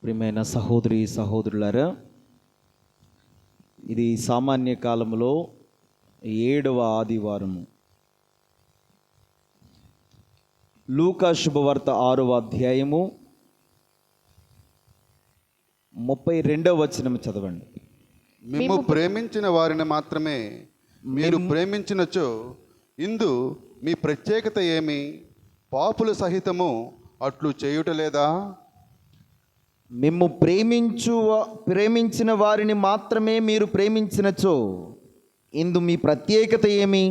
ప్రియమైన సహోదరి సహోదరులారా, ఇది సామాన్య కాలంలో 7వ ఆదివారము. లూకా శుభవార్త 6వ అధ్యాయము 32వ వచనం చదవండి. మేము ప్రేమించిన వారిని మాత్రమే మీరు ప్రేమించినచో ఇందు మీ ప్రత్యేకత ఏమి? పాపుల సహితము అట్లు చేయుటలేదా? మేము ప్రేమించిన వారిని మాత్రమే మీరు ప్రేమించినచో ఇందు మీ ప్రత్యేకత ఏమి?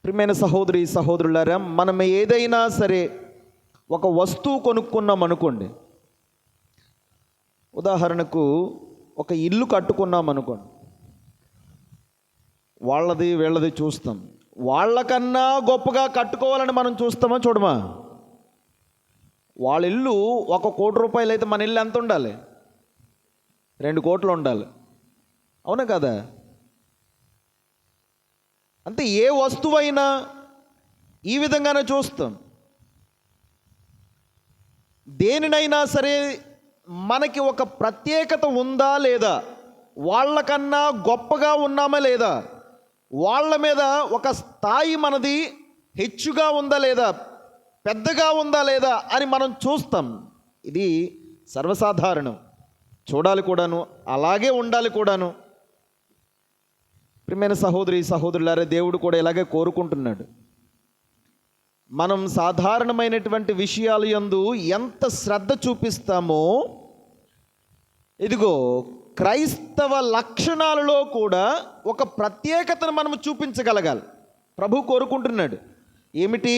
ప్రియమైన సహోదరి సహోదరులారా, మనం ఏదైనా సరే ఒక వస్తువు కొనుక్కున్నాం అనుకోండి. ఉదాహరణకు ఒక ఇల్లు కట్టుకున్నాం అనుకోండి, వాళ్ళది వీళ్ళది చూస్తాం. వాళ్ళకన్నా గొప్పగా కట్టుకోవాలని మనం చూస్తామా చూడమా? వాళ్ళ ఇల్లు 1 కోటి రూపాయలు అయితే మన ఇల్లు ఎంత ఉండాలి? 2 కోట్లు ఉండాలి, అవునా కదా? అంతే, ఏ వస్తువైనా ఈ విధంగానే చూస్తాం. దేనినైనా సరే మనకి ఒక ప్రత్యేకత ఉందా లేదా, వాళ్ళకన్నా గొప్పగా ఉన్నామా లేదా, వాళ్ళ మీద ఒక స్థాయి మనది హెచ్చుగా ఉందా లేదా, పెద్దగా ఉందా లేదా అని మనం చూస్తాం. ఇది సర్వసాధారణం, చూడాలి కూడాను, అలాగే ఉండాలి కూడాను. ప్రియమైన సహోదరి సహోదరులారా, దేవుడు కూడా ఇలాగే కోరుకుంటున్నాడు. మనం సాధారణమైనటువంటి విషయాల యందు ఎంత శ్రద్ధ చూపిస్తామో, ఇదిగో క్రైస్తవ లక్షణాలలో కూడా ఒక ప్రత్యేకతను మనం చూపించగలగాలి. ప్రభు కోరుకుంటున్నాడు. ఏమిటి?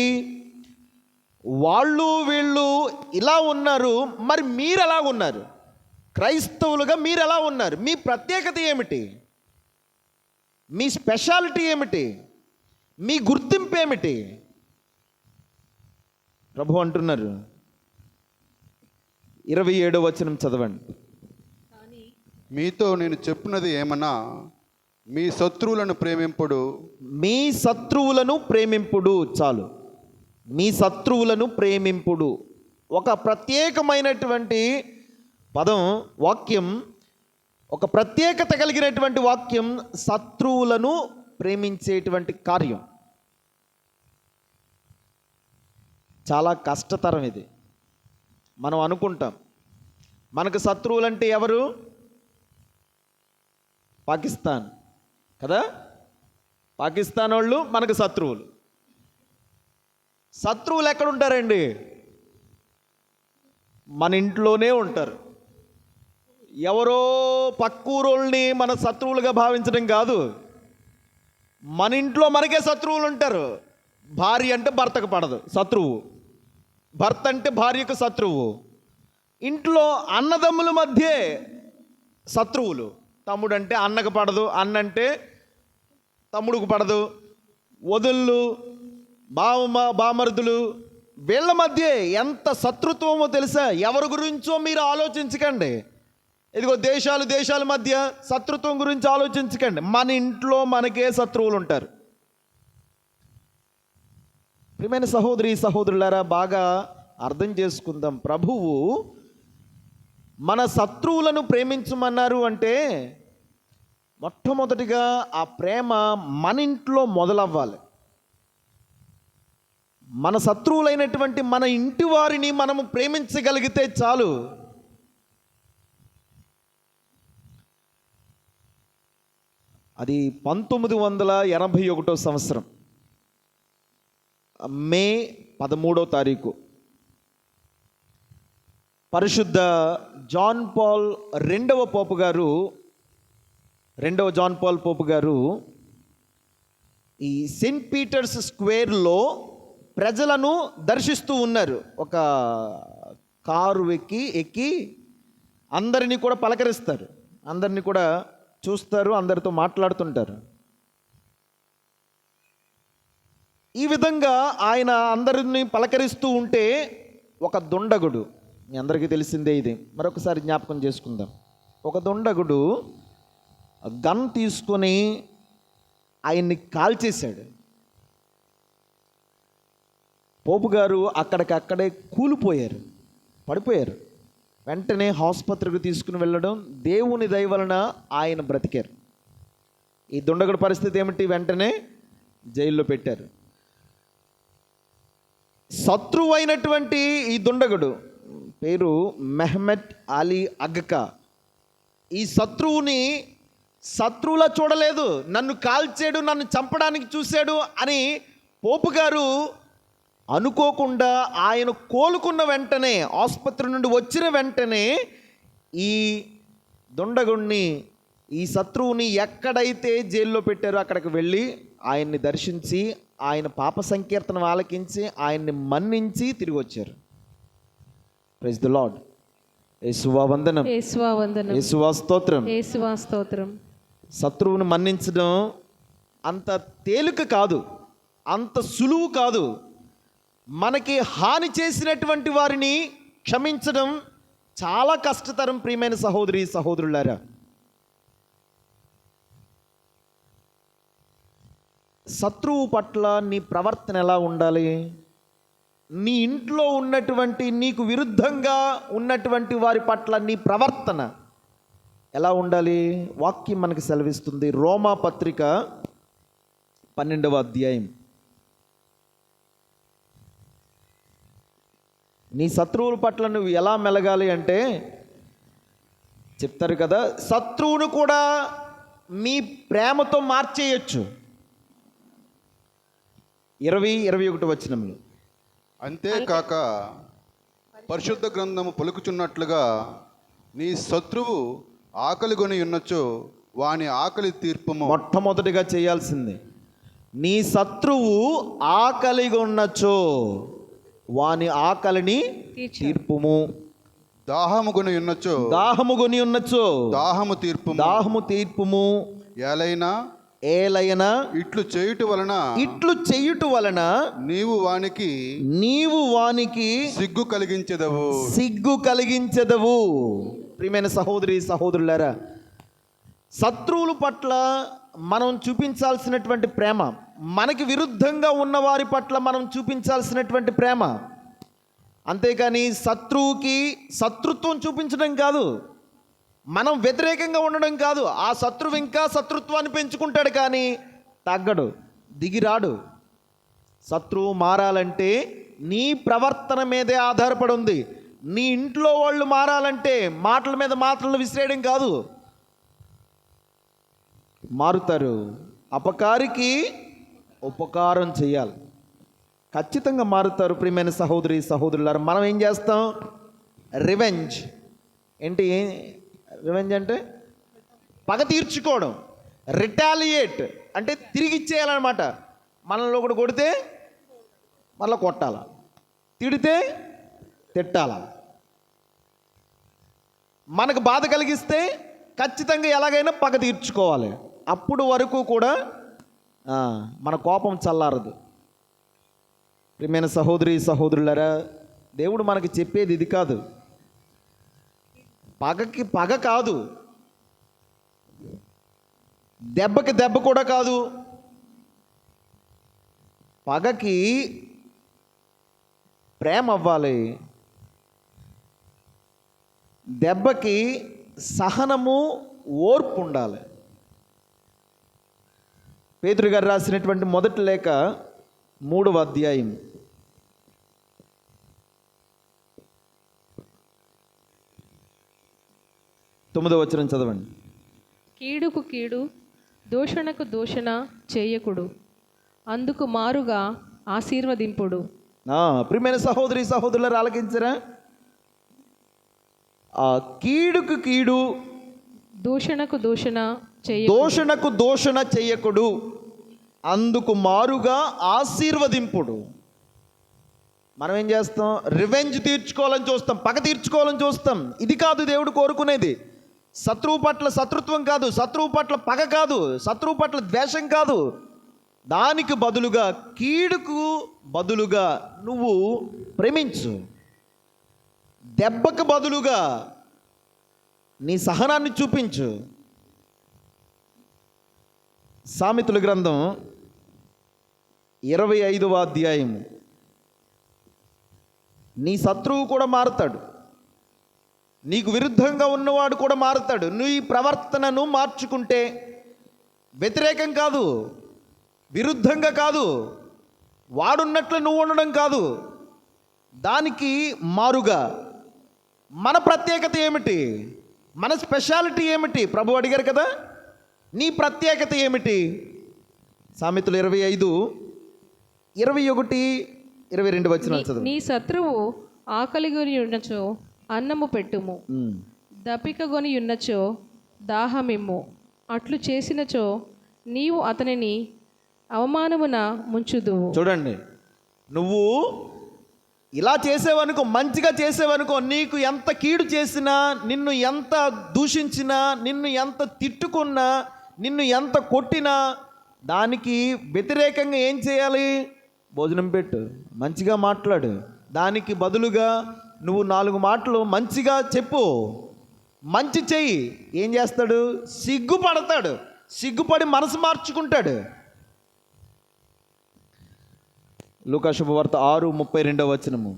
వాళ్ళు వీళ్ళు ఇలా ఉన్నారు, మరి మీరు ఎలా ఉన్నారు? క్రైస్తవులుగా మీరు ఎలా ఉన్నారు? మీ ప్రత్యేకత ఏమిటి? మీ స్పెషాలిటీ ఏమిటి? మీ గుర్తింపు ఏమిటి? ప్రభు అంటున్నారు. 27వ వచనం చదవండి. మీతో నేను చెప్పినది ఏమన్నా, మీ శత్రువులను ప్రేమింపుడు. మీ శత్రువులను ప్రేమింపుడు. చాలు, మీ శత్రువులను ప్రేమింపుడు. ఒక ప్రత్యేకమైనటువంటి పదం, వాక్యం, ఒక ప్రత్యేకత కలిగినటువంటి వాక్యం. శత్రువులను ప్రేమించేటువంటి కార్యం చాలా కష్టతరం. ఇది మనం అనుకుంటాం, మనకు శత్రువులంటే ఎవరు? పాకిస్తాన్ కదా, పాకిస్తాన్ వాళ్ళు మనకు శత్రువులు. శత్రువులు ఎక్కడుంటారండి? మన ఇంట్లోనే ఉంటారు. ఎవరో పక్కూరోళ్ళని మన శత్రువులుగా భావించడం కాదు, మన ఇంట్లో మనకే శత్రువులు ఉంటారు. భార్య అంటే భర్తకు పడదు, శత్రువు. భర్త అంటే భార్యకు శత్రువు. ఇంట్లో అన్నదమ్ముల మధ్య శత్రువులు. తమ్ముడు అంటే అన్నకు పడదు, అన్న అంటే తమ్ముడుకు పడదు. వదుళ్ళు, బామరుదులు, వీళ్ళ మధ్య ఎంత శత్రుత్వమో తెలుసా? ఎవరి గురించో మీరు ఆలోచించకండి. ఇదిగో దేశాల మధ్య శత్రుత్వం గురించి ఆలోచించకండి. మన ఇంట్లో మనకే శత్రువులు ఉంటారు. ప్రియమైన సహోదరి సహోదరులారా, బాగా అర్థం చేసుకుందాం. ప్రభువు మన శత్రువులను ప్రేమించమన్నారు అంటే మొట్టమొదటిగా ఆ ప్రేమ మన ఇంట్లో మొదలవ్వాలి. మన శత్రువులైనటువంటి మన ఇంటి వారిని మనము ప్రేమించగలిగితే చాలు. అది 1981 సంవత్సరం మే 13వ తారీఖు పరిశుద్ధ జాన్ పాల్ రెండవ జాన్ పాల్ పోపు గారు ఈ సెయింట్ పీటర్స్ స్క్వేర్లో ప్రజలను దర్శిస్తూ ఉన్నారు. ఒక కారు ఎక్కి అందరినీ కూడా పలకరిస్తారు, అందరినీ కూడా చూస్తారు, అందరితో మాట్లాడుతుంటారు. ఈ విధంగా ఆయన అందరినీ పలకరిస్తూ ఉంటే ఒక దుండగుడు, మీ అందరికీ తెలిసిందే, ఇది మరొకసారి జ్ఞాపకం చేసుకుందాం. ఒక దుండగుడు గన్ తీసుకొని ఆయన్ని కాల్చేశాడు. పోపు గారు అక్కడికక్కడే కూలిపోయారు, పడిపోయారు. వెంటనే ఆసుపత్రికి తీసుకుని వెళ్ళడం, దేవుని దయ వలన ఆయన బ్రతికారు. ఈ దుండగుడి పరిస్థితి ఏమిటి? వెంటనే జైల్లో పెట్టారు. శత్రువు అయినటువంటి ఈ దుండగుడు పేరు మెహమెట్ అలీ అగ్కా. ఈ శత్రువులా చూడలేదు. నన్ను కాల్చాడు, నన్ను చంపడానికి చూశాడు అని పోపు గారు అనుకోకుండా ఆయన కోలుకున్న వెంటనే, ఆసుపత్రి నుండి వచ్చిన వెంటనే ఈ దుండగుణ్ణి, ఈ శత్రువుని ఎక్కడైతే జైల్లో పెట్టారో అక్కడికి వెళ్ళి ఆయన్ని దర్శించి, ఆయన పాప సంకీర్తన ఆలకించి, ఆయన్ని మన్నించి తిరిగి వచ్చారు. Praise the lord. యేసువా వందనం, యేసువా వందనం, యేసువా స్తోత్రం. యేసువా స్తోత్రం. శత్రువుని మన్నించడం అంత తేలిక కాదు, అంత సులువు కాదు. మనకి హాని చేసినటువంటి వారిని క్షమించడం చాలా కష్టతరం. ప్రియమైన సహోదరి సహోదరులారా, శత్రువు పట్ల నీ ప్రవర్తన ఎలా ఉండాలి? నీ ఇంట్లో ఉన్నటువంటి, నీకు విరుద్ధంగా ఉన్నటువంటి వారి పట్ల నీ ప్రవర్తన ఎలా ఉండాలి? వాక్యం మనకు సెలవిస్తుంది. రోమా పత్రిక 12వ అధ్యాయం. నీ శత్రువుల పట్ల నువ్వు ఎలా మెలగాలి అంటే చెప్తారు కదా, శత్రువును కూడా మీ ప్రేమతో మార్చేయచ్చు. 20-21 వచనములు. అంతేకాక పరిశుద్ధ గ్రంథము పలుకుచున్నట్లుగా నీ శత్రువు ఆకలి కొని ఉన్నచో వాని ఆకలి తీర్పుము. మొట్టమొదటిగా చేయాల్సింది, నీ శత్రువు ఆకలిగా ఉన్నచో వాని ఆకలిని తీర్పుము. దాహము కొని ఉన్నచో దాహము తీర్పుము. ఏలైనా ఇట్లు చేయుట వలన నీవు వానికి సిగ్గు కలిగించెదవు. ప్రియమైన సహోదరి సహోదరులారా, శత్రువుల పట్ల మనం చూపించాల్సినటువంటి ప్రేమ, మనకి విరుద్ధంగా ఉన్నవారి పట్ల మనం చూపించాల్సినటువంటి ప్రేమ, అంతేకాని శత్రువుకి శత్రుత్వం చూపించడం కాదు, మనం వ్యతిరేకంగా ఉండడం కాదు. ఆ శత్రువు ఇంకా శత్రుత్వాన్ని పెంచుకుంటాడు కానీ తగ్గడు, దిగిరాడు. శత్రువు మారాలంటే నీ ప్రవర్తన మీదే ఆధారపడి ఉంది. నీ ఇంట్లో వాళ్ళు మారాలంటే మాటల మీద మాటలను విసిరేయడం కాదు, మారుతారు. అపకారికి ఉపకారం చేయాలి, ఖచ్చితంగా మారుతారు. ప్రియమైన సహోదరి సహోదరులారా, మనం ఏం చేస్తాం? రివెంజ్. ఏంటి రివెంజ్ అంటే? పగ తీర్చుకోవడం. రిటాలియేట్ అంటే తిరిగి ఇచ్చేయాలన్నమాట. మనలో ఒకటి కొడితే మళ్ళీ కొట్టాల, తిడితే తిట్టాల, మనకు బాధ కలిగిస్తే ఖచ్చితంగా ఎలాగైనా పగ తీర్చుకోవాలి. అప్పుడు వరకు కూడా మన కోపం చల్లారదు. ప్రియమైన సహోదరి సహోదరులారా, దేవుడు మనకి చెప్పేది ఇది కాదు. పగకి పగ కాదు, దెబ్బకి దెబ్బ కూడా కాదు. పగకి ప్రేమ అవ్వాలి, దెబ్బకి సహనము ఓర్పు ఉండాలి. పేతురు గారు రాసినటువంటి మొదటి లేఖ 3వ అధ్యాయం 9వ వచనం చదవండి. కీడుకు కీడు, దూషణకు దూషణ చేయకుడు, అందుకు మారుగా ఆశీర్వదింపుడు. ప్రియమైన సహోదరి సహోదరులారా, ఆలకించరా? కీడుకు కీడు, దూషణకు దూషణ చేయకుడు, అందుకు మారుగా ఆశీర్వదింపుడు. మనం ఏం చేస్తాం? రివెంజ్ తీర్చుకోవాలని చూస్తాం, పగ తీర్చుకోవాలని చూస్తాం. ఇది కాదు దేవుడు కోరుకునేది. శత్రువు పట్ల శత్రుత్వం కాదు, శత్రువు పట్ల పగ కాదు, శత్రువు పట్ల ద్వేషం కాదు. దానికి బదులుగా, కీడుకు బదులుగా నువ్వు ప్రేమించు. దెబ్బకు బదులుగా నీ సహనాన్ని చూపించు. సామెతల గ్రంథం 25వ అధ్యాయం నీ శత్రువు కూడా మారుతాడు, నీకు విరుద్ధంగా ఉన్నవాడు కూడా మారుతాడు. నువ్వు ఈ ప్రవర్తనను మార్చుకుంటే, వ్యతిరేకం కాదు, విరుద్ధంగా కాదు, వాడున్నట్లు నువ్వు ఉండడం కాదు, దానికి మారుగా మన ప్రత్యేకత ఏమిటి, మన స్పెషాలిటీ ఏమిటి? ప్రభు అడిగారు కదా, నీ ప్రత్యేకత ఏమిటి? సామెతలు 25:21-22 వచనాలు చదువు. నీ శత్రువు ఆకలిగొని ఉన్నచో అన్నము పెట్టుము, దపికగొని ఉన్నచో దాహమిమ్ము. అట్లు చేసినచో నీవు అతనిని అవమానమున ముంచుదువు. చూడండి, నువ్వు ఇలా చేసేవనుకో, మంచిగా చేసేవనుకో, నీకు ఎంత కీడు చేసినా, నిన్ను ఎంత దూషించినా, నిన్ను ఎంత తిట్టుకున్నా, నిన్ను ఎంత కొట్టినా, దానికి వ్యతిరేకంగా ఏం చేయాలి? భోజనం పెట్టు, మంచిగా మాట్లాడు. దానికి బదులుగా నువ్వు 4 మాటలు మంచిగా చెప్పు, మంచి చెయ్యి. ఏం చేస్తాడు? సిగ్గుపడతాడు, సిగ్గుపడి మనసు మార్చుకుంటాడు. లూకా శుభవార్త 6:32 వచనము.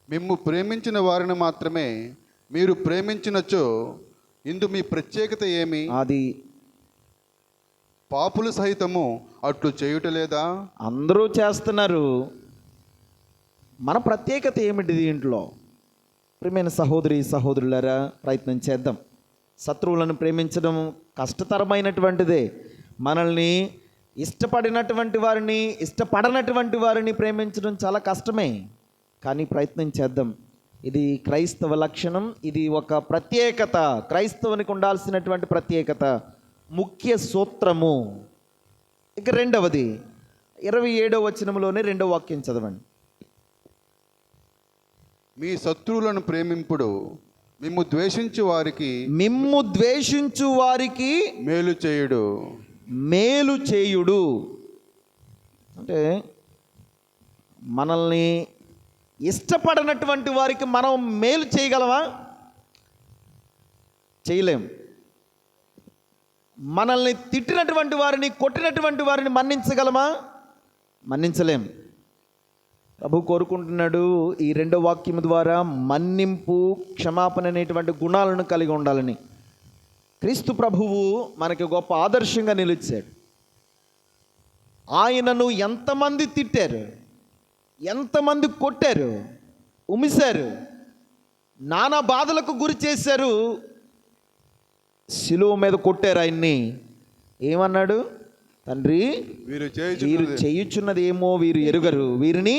మిమ్ము ప్రేమించిన వారిని మాత్రమే మీరు ప్రేమించినచో ఇందు మీ ప్రత్యేకత ఏమి? అది పాపులు సహితము అట్లు చేయుటలేదా? అందరూ చేస్తున్నారు, మన ప్రత్యేకత ఏమిటి దీంట్లో? ప్రియమైన సహోదరి సహోదరులారా, ప్రయత్నం చేద్దాం. శత్రువులను ప్రేమించడం కష్టతరమైనటువంటిదే. మనల్ని ఇష్టపడినటువంటి వారిని, ఇష్టపడనటువంటి వారిని ప్రేమించడం చాలా కష్టమే. కానీ ప్రయత్నం చేద్దాం. ఇది క్రైస్తవ లక్షణం, ఇది ఒక ప్రత్యేకత, క్రైస్తవునికి ఉండాల్సినటువంటి ప్రత్యేకత, ముఖ్య సూత్రము. ఇక రెండవది 27వ వచనంలోనే 2వ వాక్యం చదవండి. మీ శత్రువులను ప్రేమింపుడు, మిమ్ము ద్వేషించు వారికి మేలు చేయుడు. మేలు చేయుడు అంటే మనల్ని ఇష్టపడనటువంటి వారికి మనం మేలు చేయగలమా? చేయలేం. మనల్ని తిట్టినటువంటి వారిని, కొట్టినటువంటి వారిని మన్నించగలమా? మన్నించలేం. ప్రభు కోరుకుంటున్నాడు ఈ 2వ వాక్యం ద్వారా మన్నింపు, క్షమాపణ అనేటువంటి గుణాలను కలిగి ఉండాలని. క్రీస్తు ప్రభువు మనకి గొప్ప ఆదర్శంగా నిలిచాడు. ఆయనను ఎంతమంది తిట్టారు, ఎంతమంది కొట్టారు, ఉమిశారు, నానా బాధలకు గురి చేశారు, శిలువ మీద కొట్టారు ఆయన్ని. ఏమన్నాడు? తండ్రి, వీరు చేయుచున్నది ఏమో వీరు ఎరుగరు, వీరిని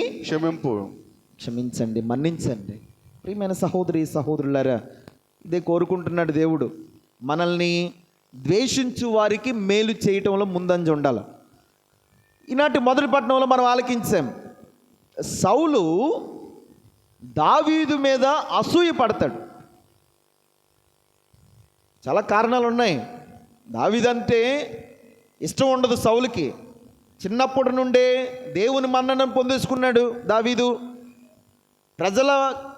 క్షమించండి, మన్నించండి. ప్రియమైన సహోదరి సహోదరులారా, ఇదే కోరుకుంటున్నాడు దేవుడు. మనల్ని ద్వేషించు వారికి మేలు చేయటంలో ముందంజ ఉండాలి. ఈనాటి మొదటి పట్టణంలో మనం ఆలకించాం. సౌలు దావీదు మీద అసూయ పడతాడు. చాలా కారణాలు ఉన్నాయి. దావీదంటే ఇష్టం ఉండదు సౌలుకి. చిన్నప్పటి నుండే దేవుని మన్ననను పొందేసుకున్నాడు దావీదు. ప్రజల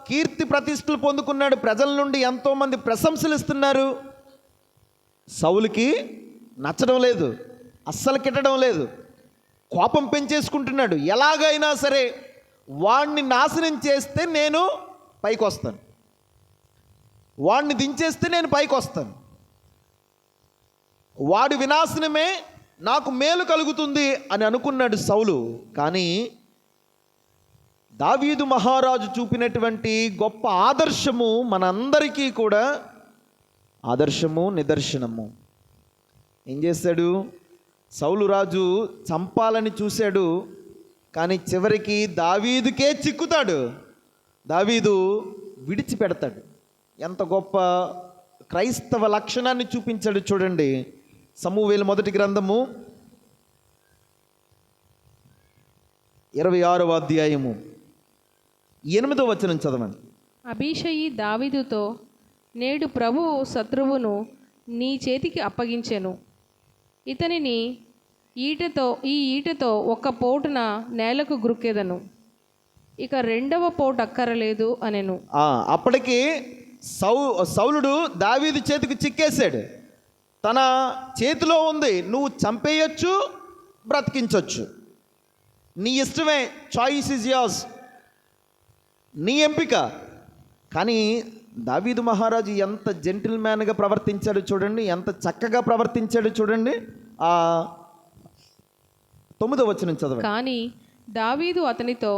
కీర్తి ప్రతిష్టలు పొందుకున్నాడు. ప్రజల నుండి ఎంతోమంది ప్రశంసలు ఇస్తున్నారు. సౌలుకి నచ్చడం లేదు, అస్సలు కిట్టడం లేదు. కోపం పెంచేసుకుంటున్నాడు. ఎలాగైనా సరే వాణ్ణి నాశనం చేస్తే నేను పైకి వస్తాను, వాణ్ణి దించేస్తే నేను పైకి వస్తాను, వాడి వినాశనమే నాకు మేలు కలుగుతుంది అని అనుకున్నాడు సౌలు. కానీ దావీదు మహారాజు చూపినటువంటి గొప్ప ఆదర్శము మనందరికీ కూడా ఆదర్శము, నిదర్శనము. ఏం చేశాడు? సౌలు రాజు చంపాలని చూశాడు, కానీ చివరికి దావీదుకే చిక్కుతాడు. దావీదు విడిచిపెడతాడు. ఎంత గొప్ప క్రైస్తవ లక్షణాన్ని చూపించాడు చూడండి. సమూవేలు మొదటి గ్రంథము 26వ అధ్యాయము 8వ వచనం చదవండి. అబీషయి దావీదుతో, నేడు ప్రభువు శత్రువును నీ చేతికి అప్పగించెను. ఇతనిని ఈ ఈటతో ఒక్క పోటున నేలకు గురుకెదను, ఇక 2వ పోటు అక్కరలేదు అనెను. అప్పటికి సౌలుడు దావీదు చేతికి చిక్కేశాడు. తన చేతిలో ఉంది. నువ్వు చంపేయచ్చు, బ్రతికించవచ్చు, నీ ఇష్టమే, చాయిస్ ఇస్ యోర్స్. నీ ఎంపిక. కానీ దావీదు మహారాజు ఎంత జెంటిల్మ్యాన్గా ప్రవర్తించాడు చూడండి, ఎంత చక్కగా ప్రవర్తించాడు చూడండి. ఆ 9వ వచనం చదవండి. కానీ దావీదు అతనితో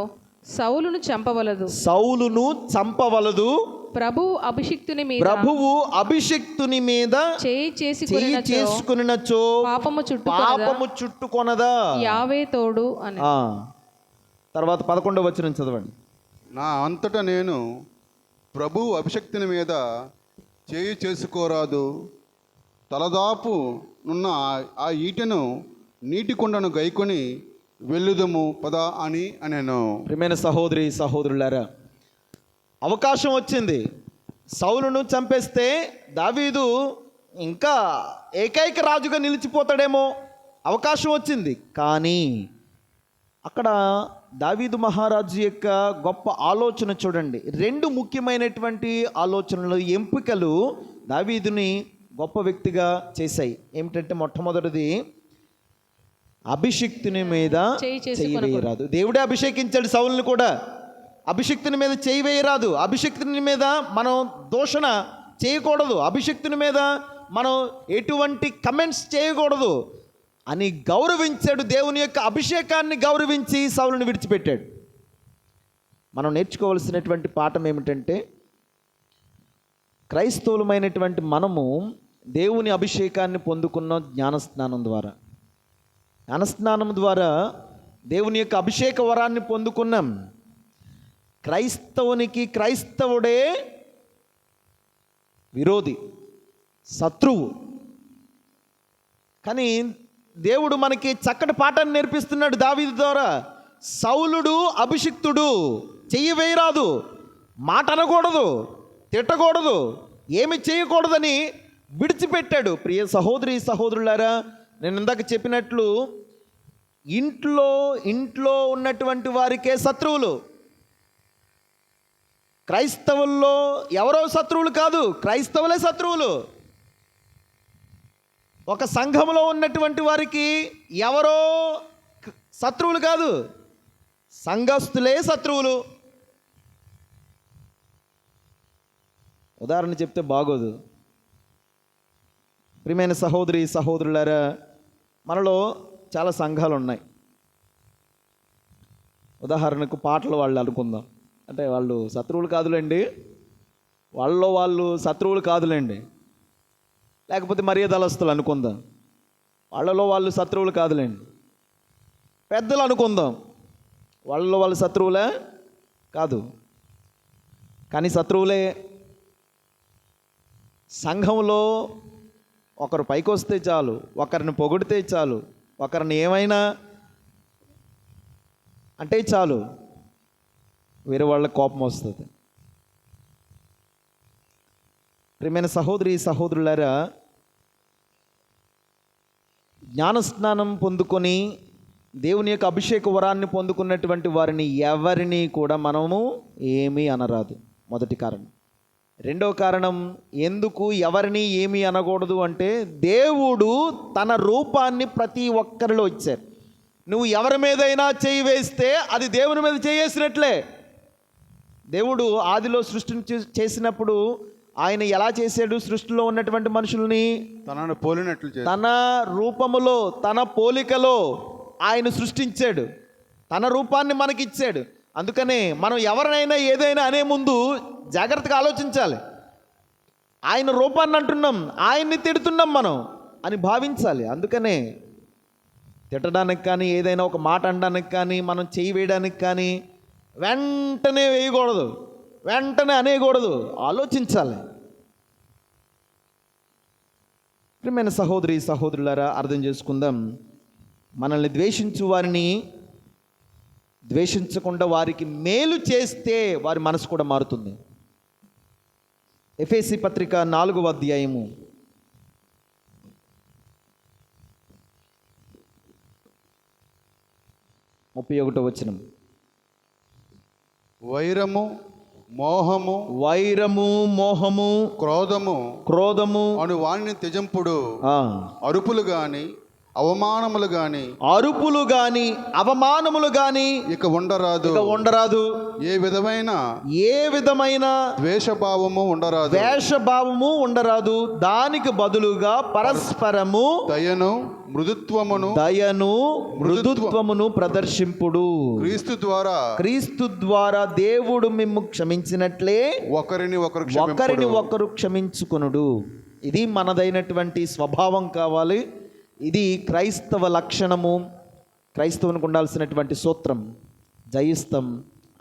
సౌలును చంపవలదు, సౌలును చంపవలదు, ప్రభువు అభిషిక్తుని మీద ప్రభువు అభిషిక్తుని మీద చేయి చేసుకునినచో పాపము పాపము చుట్టుకొనదా. యావే తోడు అని. తర్వాత 11వ వచనం చదవండి. నా అంతటా నేను ప్రభు అభిషక్తిని మీద చేయి చేసుకోరాదు, తలదాపు నున్న ఆ ఈటెను నీటి కుండను గైకొని వెళ్ళుదము పదా అని అనేను. ప్రియమైన సహోదరి సహోదరులారా, అవకాశం వచ్చింది. సౌలును చంపేస్తే దావీదు ఇంకా ఏకైక రాజుగా నిలిచిపోతాడేమో, అవకాశం వచ్చింది. కానీ అక్కడ దావీదు మహారాజు యొక్క గొప్ప ఆలోచన చూడండి. 2 ముఖ్యమైనటువంటి ఆలోచనలు, ఎంపికలు దావీదుని గొప్ప వ్యక్తిగా చేశాయి. ఏమిటంటే మొట్టమొదటిది, అభిషిక్తుని మీద చేయి వేయరాదు. దేవుడే అభిషేకించాడు సౌలుని కూడా. అభిషిక్తుని మీద చేయి వేయరాదు, అభిషిక్తుని మీద మనం దూషణ చేయకూడదు, అభిషిక్తుని మీద మనం ఎటువంటి కమెంట్స్ చేయకూడదు అని గౌరవించాడు. దేవుని యొక్క అభిషేకాన్ని గౌరవించి సౌలుని విడిచిపెట్టాడు. మనం నేర్చుకోవాల్సినటువంటి పాఠం ఏమిటంటే, క్రైస్తవులమైనటువంటి మనము దేవుని అభిషేకాన్ని పొందుకున్న జ్ఞానస్నానం ద్వారా, జ్ఞానస్నానం ద్వారా దేవుని యొక్క అభిషేక వరాన్ని పొందుకున్నాం. క్రైస్తవుడే విరోధి, శత్రువు. కానీ దేవుడు మనకి చక్కటి పాఠాన్ని నేర్పిస్తున్నాడు దావీదు ద్వారా. సౌలుడు అభిషిక్తుడు, చెయ్యి వేయరాదు, మాట అనకూడదు, తిట్టకూడదు, ఏమి చేయకూడదని విడిచిపెట్టాడు. ప్రియ సహోదరి సహోదరులారా, నేను ఇందాక చెప్పినట్లు ఇంట్లో ఉన్నటువంటి వారికే శత్రువులు. క్రైస్తవుల్లో ఎవరో శత్రువులు కాదు, క్రైస్తవులే శత్రువులు. ఒక సంఘంలో ఉన్నటువంటి వారికి ఎవరో శత్రువులు కాదు, సంఘస్థులే శత్రువులు. ఉదాహరణ చెప్తే బాగోదు. ప్రియమైన సహోదరి సహోదరులారా, మనలో చాలా సంఘాలు ఉన్నాయి. ఉదాహరణకు పాటలు వాళ్ళు అనుకుందాం. అంటే వాళ్ళు శత్రువులు కాదులేండి, వాళ్ళు శత్రువులు కాదులేండి. లేకపోతే మర్యాదలస్తులు అనుకుందాం, వాళ్ళలో వాళ్ళు శత్రువులు కాదులేండి. పెద్దలు అనుకుందాం, వాళ్ళలో వాళ్ళు శత్రువులే కాదు, కానీ శత్రువులే. సంఘంలో ఒకరు పైకి వస్తే చాలు, ఒకరిని పొగిడితే చాలు, ఒకరిని ఏమైనా అంటే చాలు, వేరే వాళ్ళకి కోపం వస్తుంది. ప్రియమైన సహోదరి సహోదరులారా, జ్ఞానస్నానం పొందుకొని దేవుని యొక్క అభిషేక వరాన్ని పొందుకున్నటువంటి వారిని ఎవరిని కూడా మనము ఏమీ అనరాదు. మొదటి కారణం. రెండవ కారణం, ఎందుకు ఎవరిని ఏమీ అనకూడదు అంటే, దేవుడు తన రూపాన్ని ప్రతి ఒక్కరిలో ఇచ్చారు. నువ్వు ఎవరి మీదైనా చేయి వేస్తే అది దేవుని మీద చేసినట్లే. దేవుడు ఆదిలో సృష్టిని చేసినప్పుడు ఆయన ఎలా చేశాడు? సృష్టిలో ఉన్నటువంటి మనుషుల్ని తనను పోలినట్లు తన రూపములో తన పోలికలో ఆయన సృష్టించాడు, తన రూపాన్ని మనకిచ్చాడు. అందుకనే మనం ఎవరినైనా ఏదైనా అనే ముందు జాగ్రత్తగా ఆలోచించాలి. ఆయన రూపాన్ని అంటున్నాం, ఆయన్ని తిడుతున్నాం మనం అని భావించాలి. అందుకనే తిట్టడానికి కానీ, ఏదైనా ఒక మాట అనడానికి కానీ, మనం చేయి వేయడానికి కానీ వెంటనే వేయకూడదు, వెంటనే అనేయకూడదు, ఆలోచించాలి. ప్రియమైన సహోదరి సహోదరులారా, అర్థం చేసుకుందాం. మనల్ని ద్వేషించు వారిని ద్వేషించకుండా వారికి మేలు చేస్తే వారి మనసు కూడా మారుతుంది. ఎఫెసీ పత్రిక 4వ అధ్యాయము 31వ వచనం. వైరము మోహము క్రోధము క్రోధము అను వాణిని త్యజింపుడు. అరుపులు గాని అవమానములు గాని అరుపులు గాని అవమానములు గాని ఇక ఉండరాదు. ఇక ఉండరాదు. ఏ విధమైన ద్వేషభావము ఉండరాదు. ద్వేషభావము ఉండరాదు. దానికి బదులుగా పరస్పరము దయను మృదుత్వమును ప్రదర్శింపుడు. క్రీస్తు ద్వారా దేవుడు మిమ్ము క్షమించినట్లే ఒకరిని ఒకరు క్షమించుకొనుడు. ఇది మనదైనటువంటి స్వభావం కావాలి. ఇది క్రైస్తవ లక్షణము, క్రైస్తవునికి ఉండాల్సినటువంటి సూత్రం. జయిస్తాం,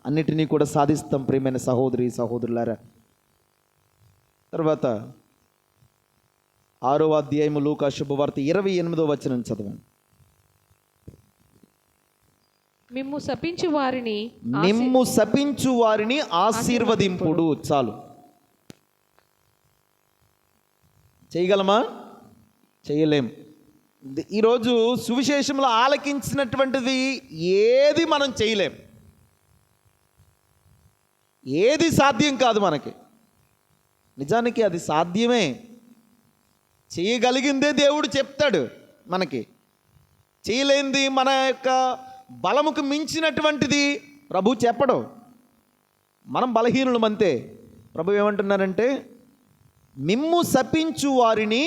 అన్నిటినీ కూడా సాధిస్తాం. ప్రియమైన సహోదరి సహోదరులారా, తర్వాత 6వ అధ్యాయము లూకా శుభవార్త 28వ వచనం చదవండి. మిమ్ము శపించు వారిని ఆశీర్వదింపుడు. చాలు. చేయగలమా? చేయలేం. ఈరోజు సువిశేషంలో ఆలకించినటువంటిది ఏది మనం చేయలేం. ఏది సాధ్యం కాదు మనకి. నిజానికి అది సాధ్యమే. చేయగలిగిందే దేవుడు చెప్తాడు మనకి. చేయలేనిది, మన యొక్క బలముకు మించినటువంటిది ప్రభు చెప్పడు. మనం బలహీనులం అంతే. ప్రభు ఏమంటున్నారంటే, మిమ్ము శపించు వారిని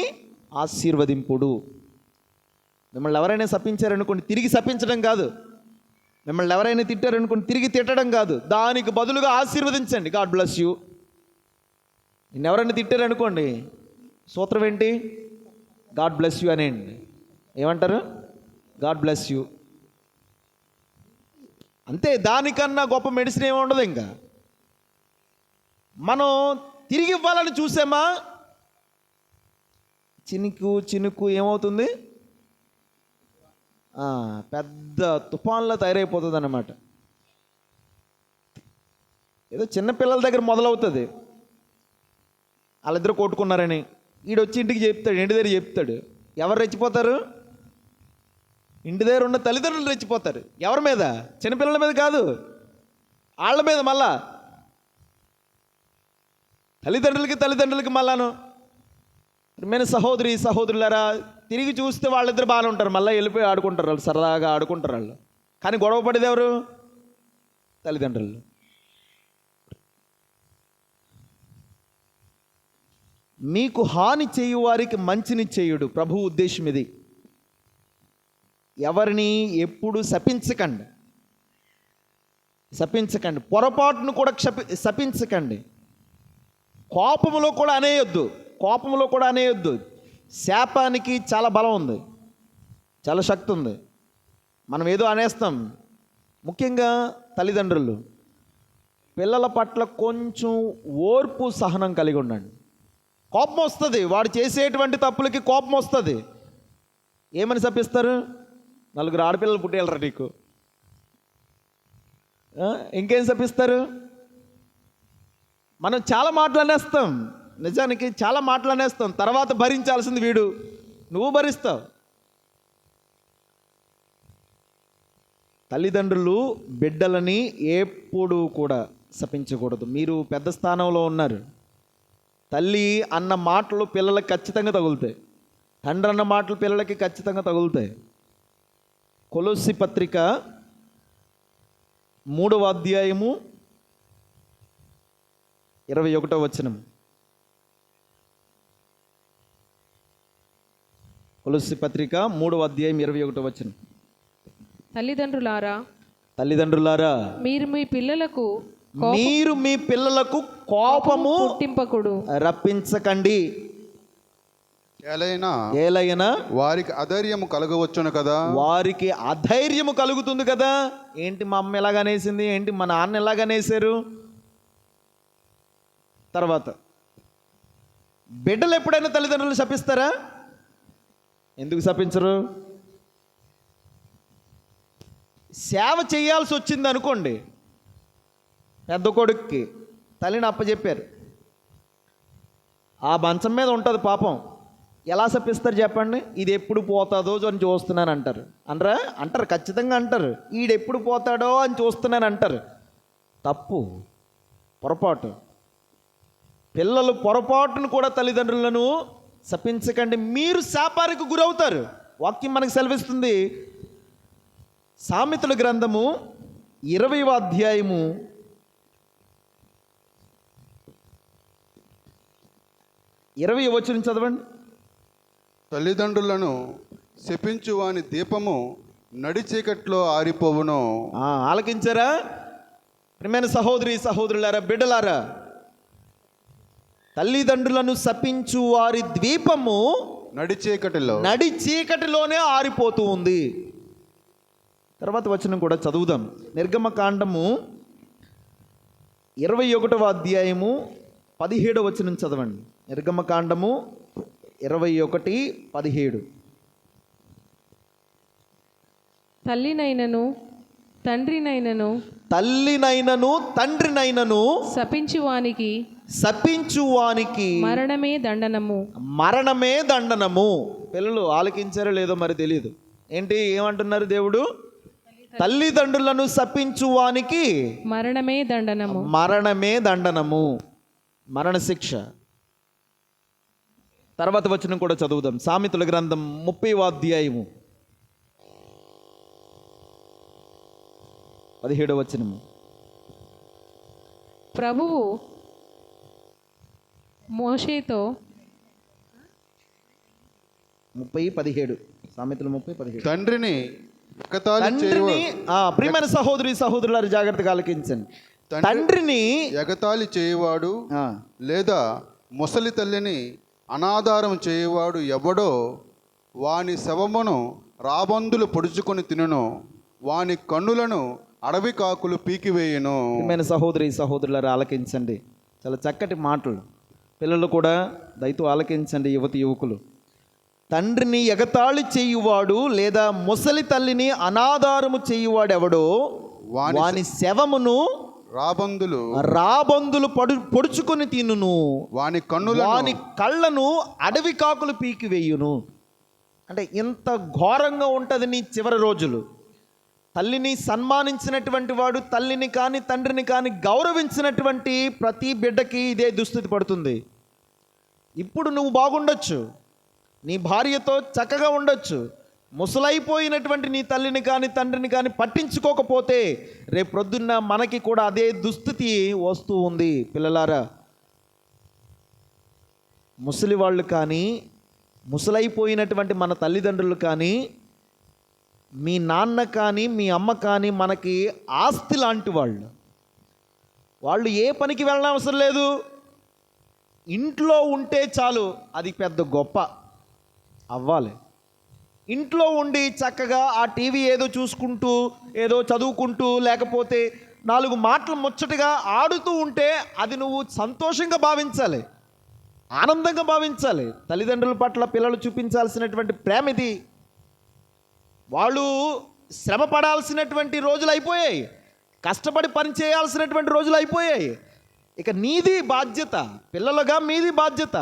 ఆశీర్వదింపుడు. మిమ్మల్ని ఎవరైనా శపించారనుకోండి, తిరిగి శపించడం కాదు. మిమ్మల్ని ఎవరైనా తిట్టారనుకోండి, తిరిగి తిట్టడం కాదు. దానికి బదులుగా ఆశీర్వదించండి. God bless you. నిన్ను ఎవరైనా తిట్టారనుకోండి, సూత్రం ఏంటి? గాడ్ బ్లెస్ యూ అనేయండి. ఏమంటారు? God bless you. అంతే. దానికన్నా గొప్ప మెడిసిన్ ఏమి ఉండదు. ఇంకా మనం తిరిగి ఇవ్వాలని చూసామా, చినుకు ఏమవుతుంది? పెద్ద తుఫాన్లో తయారైపోతుంది అన్నమాట. ఏదో చిన్నపిల్లల దగ్గర మొదలవుతుంది. వాళ్ళిద్దరు కొట్టుకున్నారని ఈడొచ్చి ఇంటికి చెప్తాడు, ఇంటి దగ్గర చెప్తాడు. ఎవరు రెచ్చిపోతారు? ఇంటి దగ్గర ఉన్న తల్లిదండ్రులు రెచ్చిపోతారు. ఎవరి మీద? చిన్నపిల్లల మీద కాదు, వాళ్ళ మీద. మళ్ళా తల్లిదండ్రులకి మళ్ళాను. నేను సహోదరి సహోదరులారా, తిరిగి చూస్తే వాళ్ళిద్దరు బాగానే ఉంటారు. మళ్ళీ వెళ్ళిపోయి ఆడుకుంటారు. వాళ్ళు సరదాగా ఆడుకుంటారు వాళ్ళు. కానీ గొడవ పడేది ఎవరు? తల్లిదండ్రులు. మీకు హాని చేయు వారికి మంచిని చేయుడు. ప్రభు ఉద్దేశం ఇది. ఎవరిని ఎప్పుడు శపించకండి. పొరపాటును కూడా శపించకండి. కోపములో కూడా అనేయొద్దు. శాపానికి చాలా బలం ఉంది, చాలా శక్తి ఉంది. మనం ఏదో అనేస్తాం. ముఖ్యంగా తల్లిదండ్రులు పిల్లల పట్ల కొంచెం ఓర్పు సహనం కలిగి ఉండండి. కోపం వస్తుంది, వాడు చేసేటువంటి తప్పులకి కోపం వస్తుంది. ఏమని శపిస్తారు? 4 ఆడపిల్లలు పుట్టేయాలరా నీకు. ఇంకేం శపిస్తారు? మనం చాలా మాటలనేస్తాం. నిజానికి చాలా మాటలనేస్తాం. తర్వాత భరించాల్సింది వీడు, నువ్వు భరిస్తావు. తల్లిదండ్రులు బిడ్డలని ఎప్పుడు కూడా శపించకూడదు. మీరు పెద్ద స్థానంలో ఉన్నారు. తల్లి అన్న మాటలు పిల్లలకి ఖచ్చితంగా తగులుతాయి. తండ్రి అన్న మాటలు పిల్లలకి ఖచ్చితంగా తగులుతాయి. కొలొస్సీ పత్రిక 3వ అధ్యాయము 21వ వచనం. కొలొస్సీ పత్రిక 3వ అధ్యాయం 21వ వచనం. తల్లిదండ్రులారా మీరు మీ పిల్లలకు కోపము పుట్టింపకుడు, రప్పించకండి. ఏలైనా వారికి అధైర్యము కలగవచ్చును కదా. వారికి అధైర్యము కలుగుతుంది కదా. ఏంటి మా అమ్మ ఎలాగనేసింది, ఏంటి మా నాన్న ఎలాగనేసారు. తర్వాత బిడ్డలు ఎప్పుడైనా తల్లిదండ్రులు శపిస్తారా? ఎందుకు శపించరు? సేవ చేయాల్సి వచ్చింది అనుకోండి, పెద్ద కొడుక్కి తల్లిని అప్పచెప్పారు. ఆ మంచం మీద ఉంటుంది పాపం. ఎలా శపిస్తారు చెప్పండి? ఇది ఎప్పుడు పోతుందో అని చూస్తున్నాను అంటారు. అంటారు, ఖచ్చితంగా అంటారు. ఈడెప్పుడు పోతాడో అని చూస్తున్నాను అంటారు. తప్పు, పొరపాటు. పిల్లలు పొరపాటును కూడా తల్లిదండ్రులను శపించకండి. మీరు శాపానికి గురవుతారు. వాక్యం మనకు సెలవిస్తుంది. సామెతల గ్రంథము 20వ అధ్యాయము 20వ వచనం చదవండి. తల్లిదండ్రులను శపించు వాని దీపము నడిచీకట్లో ఆరిపోవును. ఆలకించారా ప్రియమైన సహోదరి సహోదరులారా, బిడ్డలారా? తల్లిదండ్రులను శపించు వారి ద్వీపము నడి చీకటిలోనే ఆరిపోతూ ఉంది. తర్వాత వచనం కూడా చదువుదాం. నిర్గమకాండము 21వ అధ్యాయము 17వ వచనం చదవండి. నిర్గమకాండము 21:17. తల్లినైనను తండ్రినైనను శపించువానికి మరణమే దండనము. పిల్లలు ఆలకించారో లేదో మరి తెలియదు. ఏంటి ఏమంటున్నారు దేవుడు? తల్లిదండ్రులను శపించువానికి మరణమే దండనము, మరణశిక్ష. తర్వాత వచనం కూడా చదువుదాం. సామెతల గ్రంథం 30వ అధ్యాయము 17వ వచనము. ప్రభువు మోషేతో 30:17 సామెతలు 30:17. తండ్రిని ప్రియమైన సహోదరి సహోదరులారు జాగ్రత్తగా ఆలకించండి. తండ్రిని ఎగతాళి చేయవాడు లేదా ముసలి తల్లిని అనాధారం చేయవాడు ఎవడో వాని శవమును రాబందులు పొడుచుకొని తినును, వాని కన్నులను అడవి కాకులు పీకివేయును. ప్రియమైన సహోదరి సహోదరులారు ఆలకించండి. చాలా చక్కటి మాటలు. పిల్లలు కూడా దయతో ఆలకించండి. యువతి యువకులు, తండ్రిని ఎగతాళి చేయువాడు లేదా ముసలి తల్లిని అనాధారము చేయువాడు ఎవడో వాని శవమును రాబందులు పొడుచుకొని తినును, వాని కళ్ళను అడవి కాకులు పీకివేయును. అంటే ఇంత ఘోరంగా ఉంటుంది నీ చివరి రోజులు. తల్లిని సన్మానించినటువంటి వాడు, తల్లిని కానీ తండ్రిని కానీ గౌరవించినటువంటి ప్రతి బిడ్డకి ఇదే దుస్థితి పడుతుంది. ఇప్పుడు నువ్వు బాగుండొచ్చు, నీ భార్యతో చక్కగా ఉండొచ్చు, ముసలైపోయినటువంటి నీ తల్లిని కానీ తండ్రిని కానీ పట్టించుకోకపోతే రేపు ప్రొద్దున్న మనకి కూడా అదే దుస్థితి వస్తూ ఉంది. పిల్లలారా, ముసలి వాళ్ళు కానీ ముసలైపోయినటువంటి మన తల్లిదండ్రులు కానీ మీ నాన్న కానీ మీ అమ్మ కానీ మనకి ఆస్తి లాంటి వాళ్ళు ఏ పనికి వెళ్ళడం అవసరం లేదు. ఇంట్లో ఉంటే చాలు, అది పెద్ద గొప్ప అవ్వాలి. ఇంట్లో ఉండి చక్కగా ఆ టీవీ ఏదో చూసుకుంటూ ఏదో చదువుకుంటూ లేకపోతే 4 మాటలు ముచ్చటగా ఆడుతూ ఉంటే అది నువ్వు సంతోషంగా భావించాలి, ఆనందంగా భావించాలి. తల్లిదండ్రుల పట్ల పిల్లలు చూపించాల్సినటువంటి ప్రేమ ఇది. వాళ్ళు శ్రమ పడాల్సినటువంటి రోజులు అయిపోయాయి, కష్టపడి పని చేయాల్సినటువంటి రోజులు అయిపోయాయి. ఇక నీది బాధ్యత, పిల్లలుగా మీది బాధ్యత.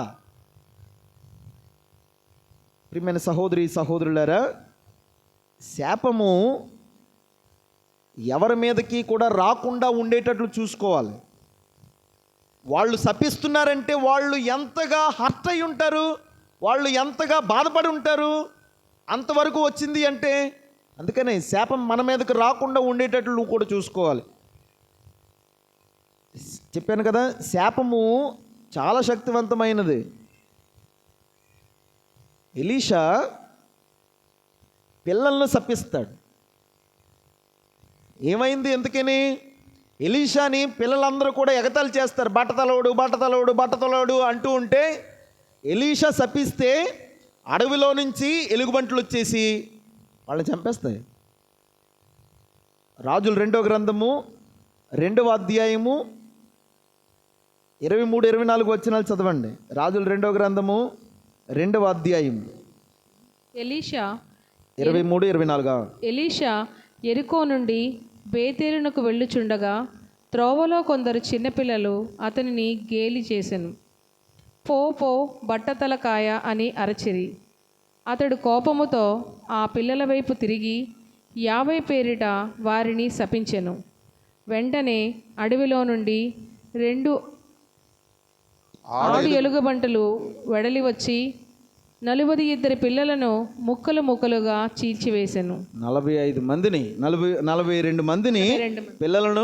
ప్రియమైన సహోదరి సహోదరులారా, శాపము ఎవరి మీదకి కూడా రాకుండా ఉండేటట్లు చూసుకోవాలి. వాళ్ళు శపిస్తున్నారంటే వాళ్ళు ఎంతగా హర్ట్ అయి ఉంటారు, వాళ్ళు ఎంతగా బాధపడి ఉంటారు. అంతవరకు వచ్చింది అంటే అందుకనే శాపం మన మీదకి రాకుండా ఉండేటట్లు నువ్వు కూడా చూసుకోవాలి. చెప్పాను కదా, శాపము చాలా శక్తివంతమైనది. ఎలీషా పిల్లలను శపిస్తాడు. ఏమైంది ఎందుకని? ఎలీషాని పిల్లలందరూ కూడా ఎగతాళి చేస్తారు. బట్టతలోడు అంటూ ఉంటే ఎలీషా శపిస్తే అడవిలో నుంచి ఎలుగుబంట్లు వచ్చేసి వాళ్ళని చంపేస్తాయి. రాజుల 2వ గ్రంథము 2వ అధ్యాయము 23-24 వచనాలు చదవండి. రాజుల 2వ గ్రంథము 2వ అధ్యాయం ఎలీషా 23-24. ఎలీషా యెరికో నుండి బేతేలునకు వెళ్ళుచుండగా త్రోవలో కొందరు చిన్నపిల్లలు అతనిని గేలి చేసెను. పో బట్టతలకాయ అని అరచిరి. అతడు కోపముతో ఆ పిల్లల వైపు తిరిగి 50 పేరిట వారిని శపించెను. వెంటనే అడవిలో నుండి 2 ఆడు ఎలుగుబంటులు వెడలి వచ్చి 2 పిల్లలను ముక్కలు ముక్కలుగా చీల్చివేసెను. 45 మందిని 42 మందిని పిల్లలను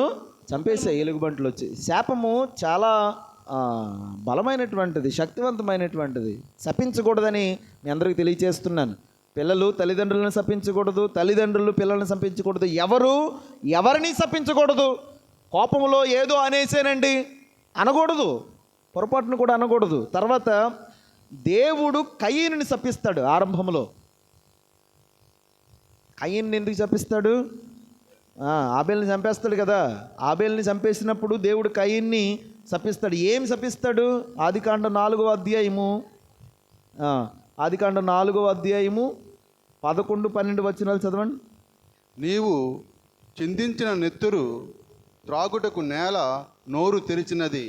చంపేసే ఎలుగుబంట్లు వచ్చి. శాపము చాలా బలమైనటువంటిది, శక్తివంతమైనటువంటిది. శపించకూడదని మీ అందరికీ తెలియచేస్తున్నాను. పిల్లలు తల్లిదండ్రులను శపించకూడదు, తల్లిదండ్రులు పిల్లలను శపించకూడదు, ఎవరిని శపించకూడదు. కోపంలో ఏదో అనేసేనండి అనకూడదు, పొరపాటును కూడా అనకూడదు. తర్వాత దేవుడు కయీనుని శపిస్తాడు. ఆరంభంలో కయీన్ని ఎందుకు శపిస్తాడు? ఆబేల్ని చంపేస్తాడు కదా. ఆబేల్ని చంపేసినప్పుడు దేవుడు కయీన్ని శపిస్తాడు. ఏం శపిస్తాడు? ఆదికాండం 4వ అధ్యాయము 11, 12 వచనాలు చదవండి. నీవు చిందించిన నెత్తురు త్రాగుటకు నేల నోరు తెరిచినది.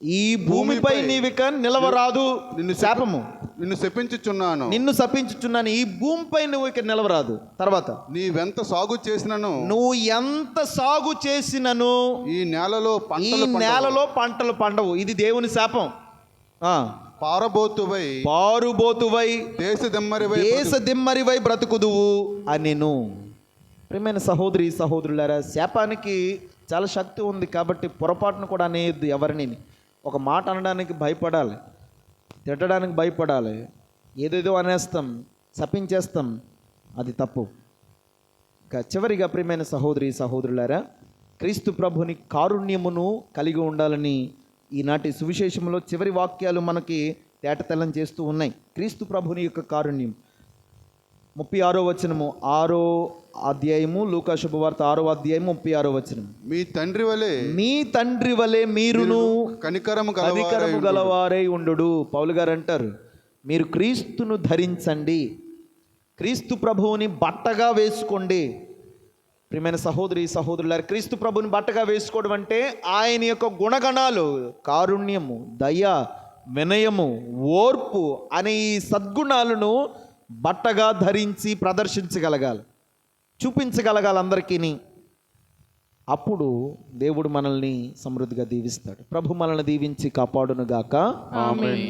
ఈ భూమిపై నీవిక నిలవరాదు. నిన్ను శాపము. నిన్ను శపించుచున్నాను. నిన్ను శపించుచున్నాను. ఈ భూమిపై నువ్వు ఇక నిలవరాదు. తర్వాత నీవెంత సాగు చేసినను, నువ్వు ఎంత సాగు చేసినను ఈ నేలలో ఈ నేలలో పంటలు పండవు. ఇది దేవుని శాపం. పారుబోతువై దేశ దిమ్మరివై బ్రతుకుదువు అనెను. ప్రియమైన సహోదరి సహోదరులారా, శాపానికి చాలా శక్తి ఉంది కాబట్టి పొరపాటును కూడా అనేది ఎవరిని. ఒక మాట అనడానికి భయపడాలి, తిట్టడానికి భయపడాలి, ఏదేదో అనేస్తాం, శపించేస్తాం, అది తప్పు. ఇంకా చివరిగా ప్రియమైన సహోదరి సహోదరులారా, క్రీస్తు ప్రభుని కారుణ్యమును కలిగి ఉండాలని ఈనాటి సువిశేషంలో చివరి వాక్యాలు మనకి తేటతెల్లం చేస్తూ ఉన్నాయి. క్రీస్తు ప్రభుని యొక్క కారుణ్యం 36వ వచనము, 6వ అధ్యాయము, లూకా శుభవార్త 6వ అధ్యాయము 36వ వచనం. మీ తండ్రి వలె మీరును కనికరము గలవారై ఉండు. పౌలు గారు అంటారు, మీరు క్రీస్తును ధరించండి, క్రీస్తు ప్రభువుని బట్టగా వేసుకోండి. ప్రియమైన సహోదరి సహోదరులారా, క్రీస్తు ప్రభుని బట్టగా వేసుకోవడం అంటే ఆయన యొక్క గుణగణాలు, కారుణ్యము, దయ, వినయము, ఓర్పు అనే ఈ సద్గుణాలను బట్టగా ధరించి ప్రదర్శించగలగాలి, చూపించగలగాలి అందరికీ. అప్పుడు దేవుడు మనల్ని సమృద్ధిగా దీవిస్తాడు. ప్రభు మనల్ని దీవించి కాపాడునుగాక. ఆమేన్.